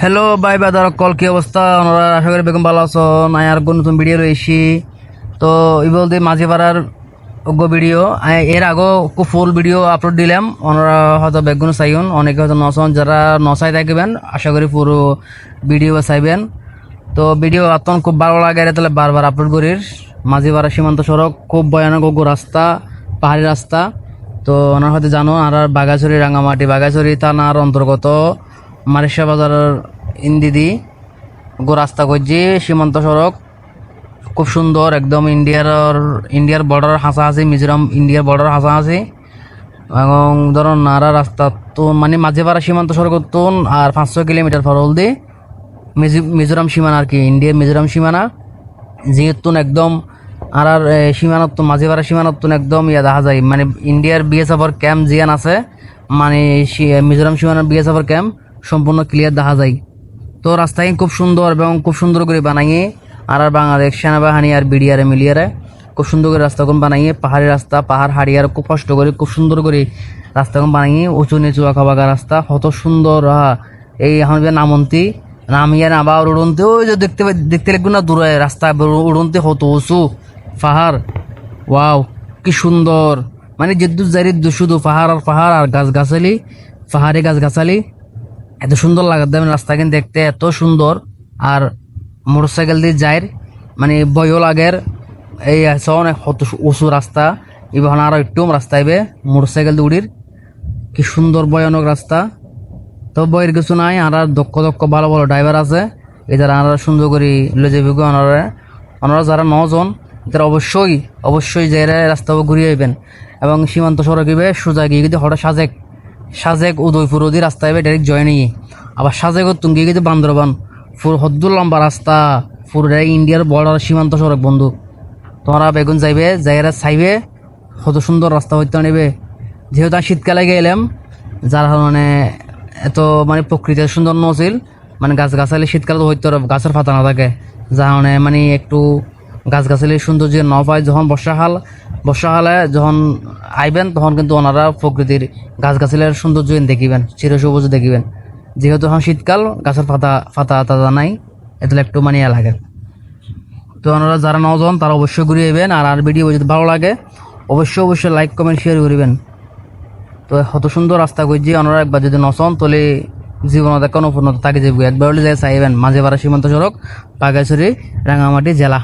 Hello bye বাদার call কি অবস্থা ওনারা আশা করি বেগম ভালো আছো নাই আর নতুন ভিডিও রয়েছি তো এই বলতে মাঝে পাড়ার অজ্ঞ ভিডিও এর আগেও খুব ফুল ভিডিও আপলোড দিলাম ওনারা হয়তো বেগুন চাইন অনেকে হয়তো নসন যারা নচাই থাকবেন আশা করি পুরো ভিডিও চাইবেন তো ভিডিও আপনার খুব ভালো লাগে তাহলে বারবার আপলোড করিস মাঝে পাড়া সীমান্ত সড়ক খুব ভয়ানক অজ্ঞ রাস্তা পাহাড়ি রাস্তা তো ওনার হয়তো জানো আর বাগাছড়ি রাঙামাটি বাগাছড়ি থানার অন্তর্গত মারিশা বাজারের ইন্দিদি গো রাস্তা করছি সীমান্ত সড়ক খুব সুন্দর একদম ইন্ডিয়ার বর্ডার হাসাহাসি মিজোরাম ইন্ডিয়ার বর্ডার হাসাহাসি এবং ধরুন নারা রাস্তা তো মানে মাঝে পাড়া সীমান্ত সড়ক তো আর 500 কিলোমিটার পর হল দি মিজোরাম সীমানা আর কি ইন্ডিয়ার মিজোরাম সীমানা যেহেতু একদম আর সীমানত মাঝে পাড়া সীমানত একদম ইয়া দেখা যায় মানে ইন্ডিয়ার বিএসএফের ক্যাম্প জিয়ান আছে মানে মিজোরাম সীমানার বিএসএফের ক্যাম্প সম্পূর্ণ ক্লিয়ার দেখা যায় তো রাস্তায় খুব সুন্দর এবং খুব সুন্দর করে বানাইয়ে আর বাংলাদেশ সেনাবাহিনী আর বিডিআর মিলিয়ারে খুব সুন্দর করে রাস্তাগুলো বানাইয়ে পাহাড়ি রাস্তা পাহাড় হারিয়ার খুব কষ্ট করে খুব সুন্দর করে রাস্তাগুলো বানাইয়ে উঁচু নিচু আঁকা বাঁকা রাস্তা কত সুন্দর এই এখন নামন্তি নামিয়ে আবার উড়ন্তি ওই যে দেখতে লাগবে না দূরে রাস্তা উড়ন্তি হতো উঁচু পাহাড় ওয়াও কি সুন্দর মানে যেদুর যাই শুধু পাহাড় আর গাছগাছালি পাহাড়ি গাছগাছালি এত সুন্দর লাগে দেবেন রাস্তা কিন্তু দেখতে এত সুন্দর আর মোটরসাইকেল দিয়ে যায় মানে ভয়ও লাগের এই আছে অনেক উঁচু রাস্তা এবার আরো একটু রাস্তা আইবে মোটরসাইকেল দিয়ে উড়ির কি সুন্দর ভয়ানক রাস্তা তো বইয়ের কিছু নাই আর দক্ষ ভালো ভালো ড্রাইভার আছে এদের আর সুন্দর করে লে যাবে ওনারা যারা 9 জন তারা অবশ্যই যাই রাস্তা ঘুরিয়ে আইবেন এবং সীমান্ত সড়ক ইবে সোজা গিয়ে কিন্তু হঠাৎ সাজেক উদয়পুর ওদি রাস্তা এবার ডাইরেক্ট জয়েন নিয়ে আবার সাজেক তুঙ্গি গেছে বান্দরবান ফুল হদ্দুর লম্বা রাস্তা পুরো ইন্ডিয়ার বর্ডার সীমান্ত সড়ক বন্ধু তোমরা বেগুন যাইবে জায়গাটা চাইবে কত সুন্দর রাস্তা হইতে নেবে যেহেতু আমি শীতকালে গেলাম যার কারণে এত মানে প্রকৃতি সুন্দর নছিল মানে গাছগাছালি শীতকালে তো হইতে গাছের পাতা না থাকে যার কারণে মানে একটু গাছগাছালি সৌন্দর্য ন পায় যখন বর্ষাকালে যখন আইবেন তখন কিন্তু ওনারা প্রকৃতির গাছগাছালির সৌন্দর্য দেখিবেন চিরসবুজ দেখিবেন যেহেতু এখন শীতকাল গাছের পাতা নাই এত একটু মানে লাগে তো ওনারা যারা 9 জন তারা অবশ্যই ঘুরে যাবেন আর ভিডিও যদি ভালো লাগে অবশ্যই লাইক কমেন্ট শেয়ার করিবেন তো কত সুন্দর রাস্তা করছি ওনারা একবার যদি নচন তাহলে জীবন দেখা কোনো থাকে যাবো একবার হলে যাই চাইবেন মাঝে পাড়া সীমান্ত সড়ক বাগাছড়ি রাঙামাটি জেলা।